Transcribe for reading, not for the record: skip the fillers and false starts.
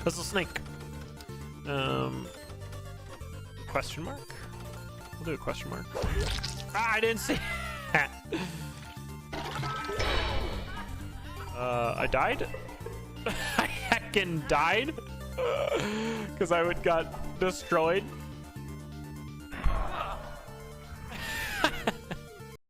That's a snake. Question mark? We'll do a question mark. Ah, I didn't see that. I died? I heckin' died? Because I got destroyed.